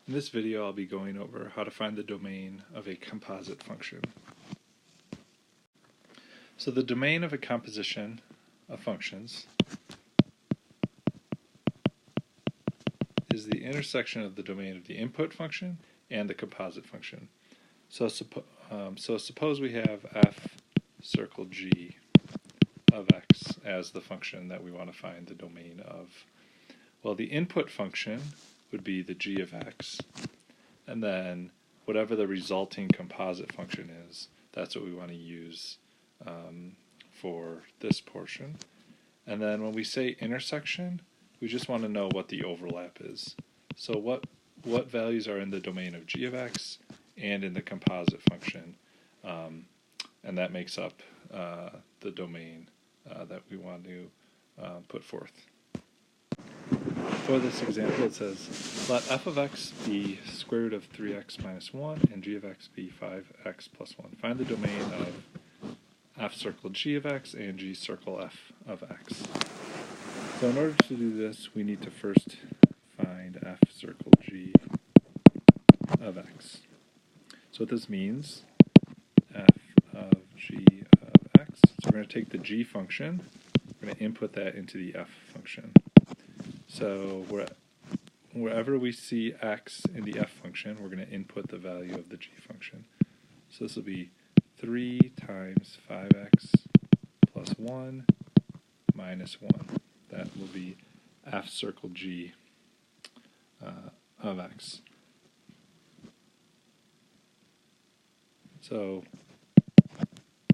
In this video, I'll be going over how to find the domain of a composite function. So the domain of a composition of functions is the intersection of the domain of the input function and the composite function. So suppose we have f circle g of x as the function that we want to find the domain of. Well, the input function would be the g of x, and then whatever the resulting composite function is, that's what we want to use for this portion. And then when we say intersection, we just want to know what the overlap is. So what values are in the domain of g of x and in the composite function, and that makes up the domain that we want to put forth. For this example, it says, let f of x be square root of 3x minus 1 and g of x be 5x plus 1. Find the domain of f circle g of x and g circle f of x. So in order to do this, we need to first find f circle g of x. So what this means, f of g of x, so we're going to take the g function, we're going to input that into the f function. So wherever we see x in the f function, we're going to input the value of the g function. So this will be 3 times 5x plus 1 minus 1. That will be f circle g of x. So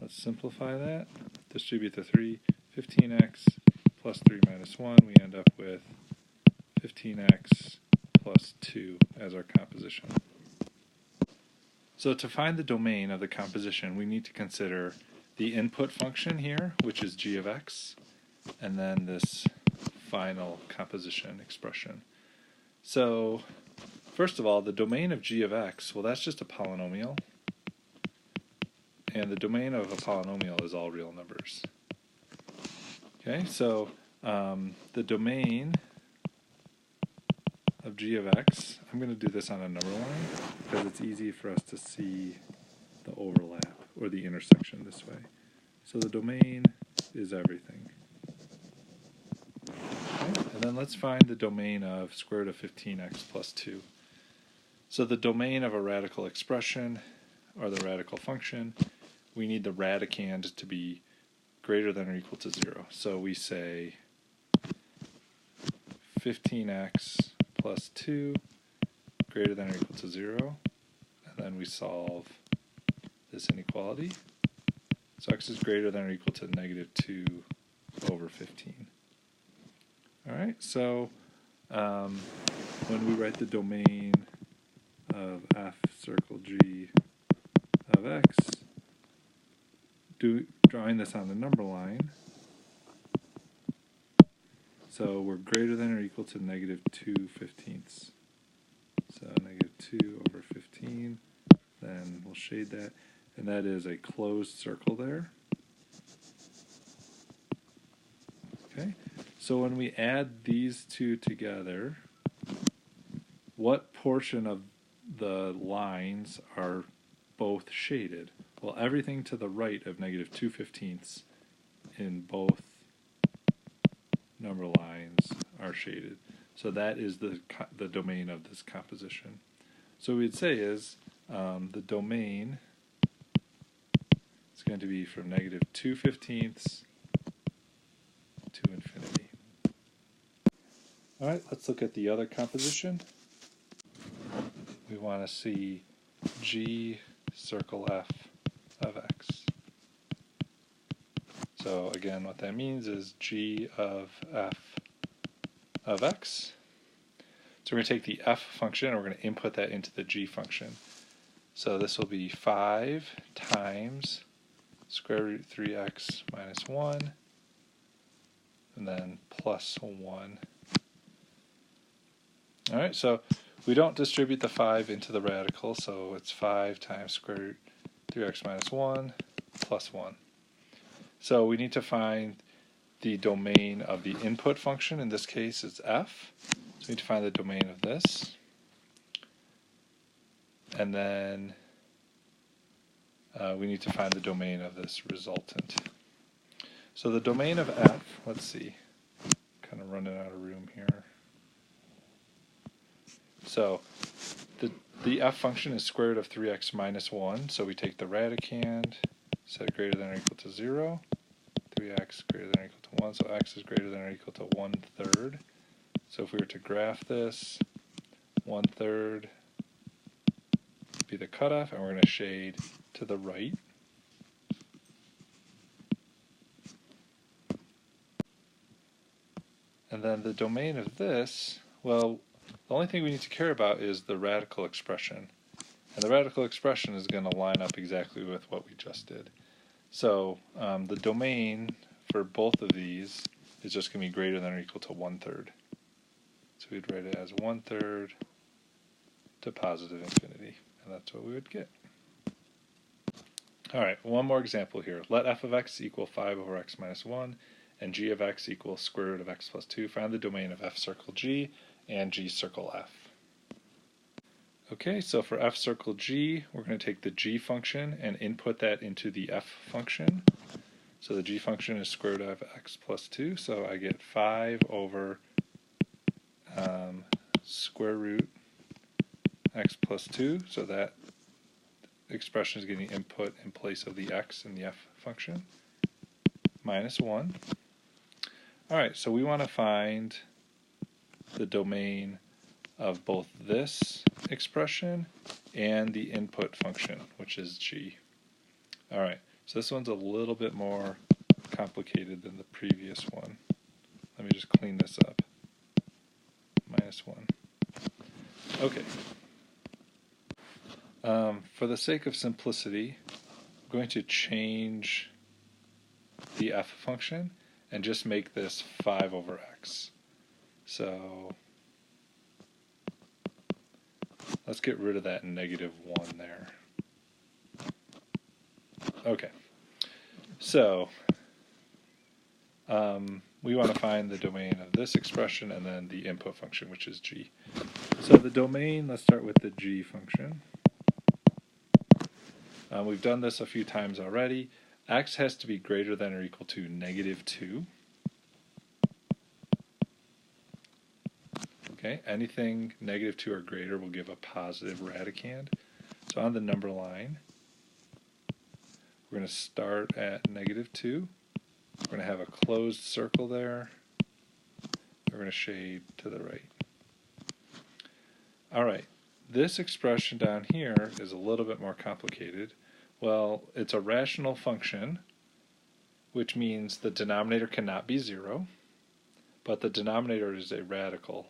let's simplify that. Distribute the 3. 15x plus 3 minus 1, we end up with 15x plus 2 as our composition. So to find the domain of the composition, we need to consider the input function here, which is g of x, and then this final composition expression. So first of all, the domain of g of x, well, that's just a polynomial, and the domain of a polynomial is all real numbers. Okay, so the domain of g of x, I'm going to do this on a number line because it's easy for us to see the overlap or the intersection this way. So the domain is everything. Okay, and then let's find the domain of square root of 15x plus 2. So the domain of a radical expression or the radical function, we need the radicand to be greater than or equal to 0. So we say 15x plus 2 greater than or equal to 0, and then we solve this inequality. So x is greater than or equal to negative 2 over 15. Alright, so when we write the domain of f circle g of x, drawing this on the number line, so we're greater than or equal to negative 2/15. So negative 2 over 15, then we'll shade that, and that is a closed circle there. Okay, so when we add these two together, what portion of the lines are both shaded? Well, everything to the right of negative 2/15 in both number lines are shaded. So that is the domain of this composition. So what we'd say is the domain is going to be from negative 2/15 to infinity. Alright, let's look at the other composition. We want to see g circle f of x. So again, what that means is g of f of x. So we're going to take the f function and we're going to input that into the g function. So this will be 5 times square root 3x minus 1, and then plus 1. Alright, so we don't distribute the 5 into the radical, so it's 5 times square root 3x minus 1 plus 1. So we need to find the domain of the input function. In this case, it's f. So we need to find the domain of this. and then we need to find the domain of this resultant. So the domain of f, let's see, kind of running out of room here. So the f function is square root of 3x minus 1, so we take the radicand, set it greater than or equal to 0, 3x greater than or equal to 1, so x is greater than or equal to 1/3. So if we were to graph this, 1/3 would be the cutoff, and we're going to shade to the right. And then the domain of this, well, the only thing we need to care about is the radical expression. And the radical expression is going to line up exactly with what we just did. So the domain for both of these is just going to be greater than or equal to 1/3. So we'd write it as 1/3 to positive infinity, and that's what we would get. All right, one more example here. Let f of x equal 5 over x minus 1, and g of x equals square root of x plus 2. Find the domain of f circle g and g circle f. Okay, so for f circle g, we're going to take the g function and input that into the f function. So the g function is square root of x plus 2, so I get 5 over square root x plus 2, so that expression is getting input in place of the x in the f function, minus 1. Alright, so we want to find the domain of both this expression and the input function, which is g. Alright, so this one's a little bit more complicated than the previous one. Let me just clean this up. Minus 1. Okay. For the sake of simplicity, I'm going to change the f function and just make this 5 over x. So let's get rid of that negative 1 there. Okay. So we want to find the domain of this expression and then the input function, which is g. So the domain, let's start with the g function. We've done this a few times already. X has to be greater than or equal to negative 2. Okay, anything negative 2 or greater will give a positive radicand. So on the number line, we're going to start at negative 2. We're going to have a closed circle there. We're going to shade to the right. Alright, this expression down here is a little bit more complicated. Well, it's a rational function, which means the denominator cannot be 0, but the denominator is a radical.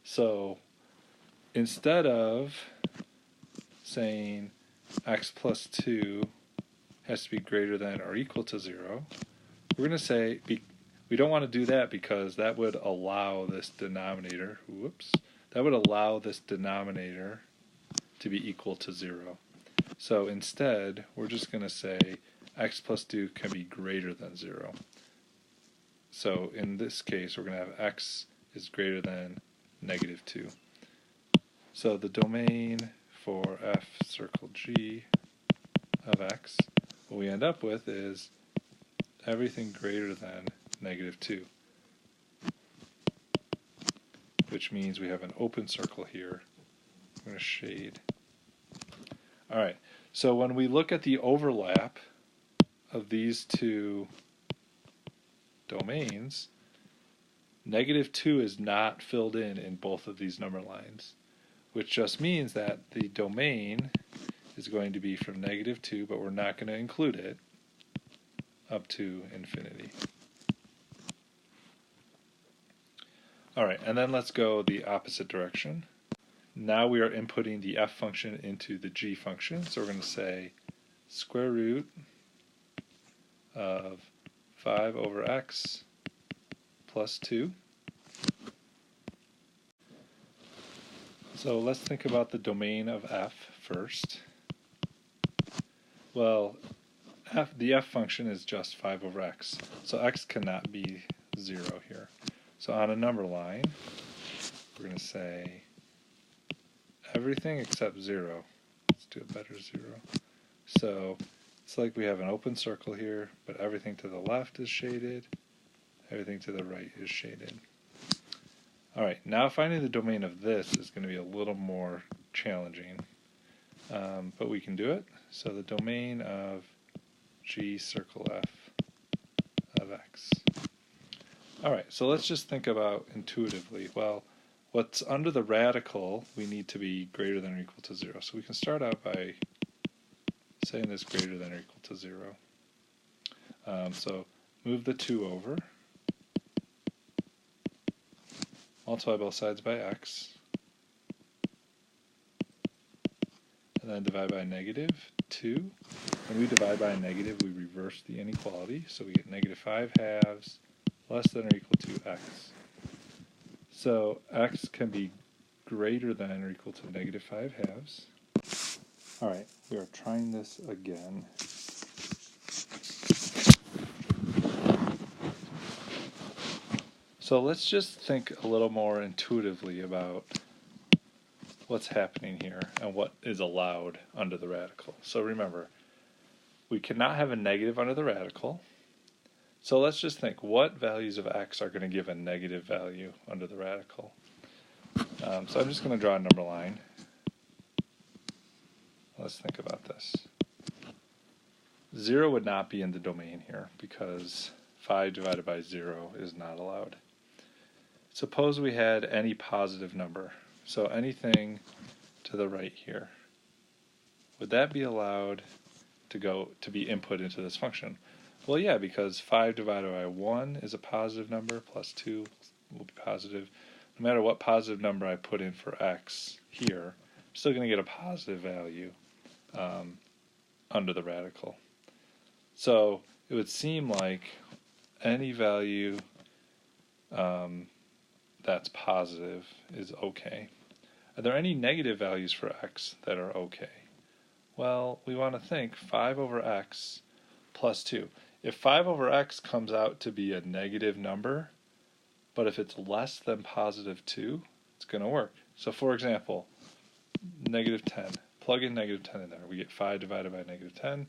So instead of saying x plus 2 has to be greater than or equal to 0, we're going to say we don't want to do that because that would allow this denominator, that would allow this denominator to be equal to 0. So instead, we're just going to say x plus 2 can be greater than 0. So in this case, we're going to have x is greater than negative 2. So the domain for f circle g of x, what we end up with is everything greater than negative 2, which means we have an open circle here. I'm going to shade. Alright, so when we look at the overlap of these two domains, negative 2 is not filled in both of these number lines, which just means that the domain is going to be from negative 2, but we're not going to include it, up to infinity. Alright, and then let's go the opposite direction. Now we are inputting the f function into the g function, so we're going to say square root of 5 over x plus 2. So let's think about the domain of f first. Well, the f function is just 5 over x, so x cannot be 0 here. So on a number line, we're going to say everything except 0, Let's do a better 0. So it's like we have an open circle here, but everything to the left is shaded, everything to the right is shaded. Alright, now finding the domain of this is going to be a little more challenging, but we can do it. So the domain of G circle F of X. Alright, so let's just think about intuitively. Well, what's under the radical we need to be greater than or equal to 0. So we can start out by saying this greater than or equal to 0. So move the 2 over, multiply both sides by x, and then divide by negative 2. When we divide by a negative, we reverse the inequality, so we get negative 5 halves less than or equal to x. So x can be greater than or equal to negative 5 halves. Alright, we are trying this again. So let's just think a little more intuitively about what's happening here and what is allowed under the radical. So remember, we cannot have a negative under the radical. So let's just think, what values of x are going to give a negative value under the radical? So I'm just going to draw a number line. Let's think about this. 0 would not be in the domain here because 5 divided by 0 is not allowed. Suppose we had any positive number, so anything to the right here. Would that be allowed to be input into this function? Well, yeah, because 5 divided by 1 is a positive number, plus 2 will be positive. No matter what positive number I put in for x here, I'm still going to get a positive value under the radical. So it would seem like any value that's positive is okay. Are there any negative values for x that are okay? Well, we want to think 5 over x plus 2. If 5 over x comes out to be a negative number, but if it's less than positive 2, it's going to work. So for example, negative 10. Plug in negative 10 in there. We get 5 divided by negative 10.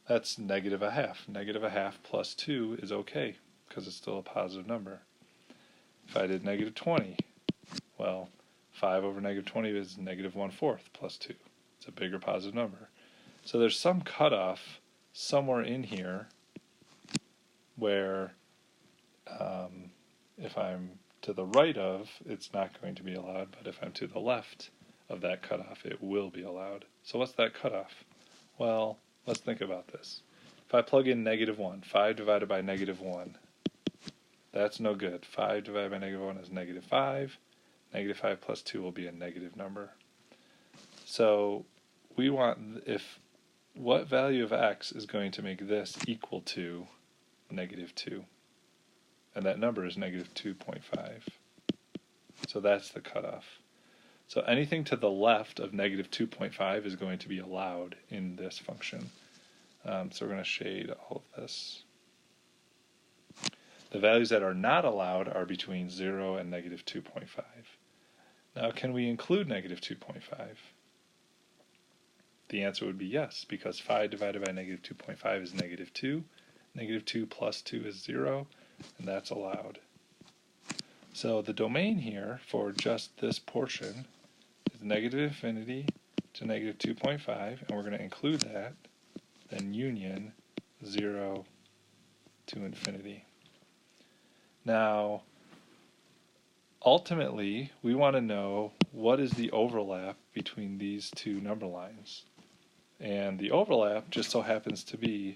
That's negative a half. Negative a half plus 2 is okay because it's still a positive number. If I did negative 20, well, 5 over negative 20 is negative 1/4 plus 2. It's a bigger positive number. So there's some cutoff somewhere in here where if I'm to the right of, it's not going to be allowed, but if I'm to the left of that cutoff, it will be allowed. So what's that cutoff? Well, let's think about this. If I plug in negative 1, 5 divided by negative 1, that's no good. 5 divided by negative 1 is negative 5. Negative 5 plus 2 will be a negative number. So we want, what value of x is going to make this equal to negative 2? And that number is negative 2.5. So that's the cutoff. So anything to the left of negative 2.5 is going to be allowed in this function. So we're going to shade all of this. The values that are not allowed are between 0 and negative 2.5. Now, can we include negative 2.5? The answer would be yes, because 5 divided by negative 2.5 is negative 2. Negative 2 plus 2 is 0, and that's allowed. So the domain here for just this portion is negative infinity to negative 2.5, and we're going to include that, then union 0 to infinity. Now, ultimately, we want to know what is the overlap between these two number lines. And the overlap just so happens to be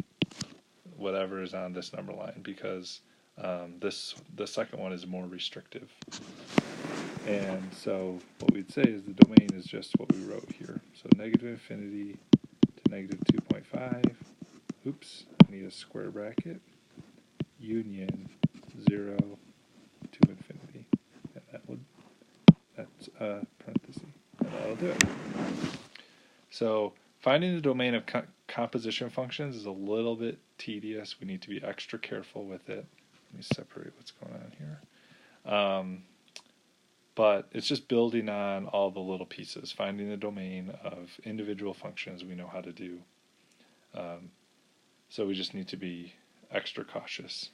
whatever is on this number line, because the second one is more restrictive. And so what we'd say is the domain is just what we wrote here. So negative infinity to negative 2.5. Oops, I need a square bracket. Union 0 to infinity. And that's parenthesis. And that'll do it. So finding the domain of composition functions is a little bit tedious. We need to be extra careful with it. Let me separate what's going on here. But it's just building on all the little pieces, finding the domain of individual functions we know how to do. So we just need to be extra cautious.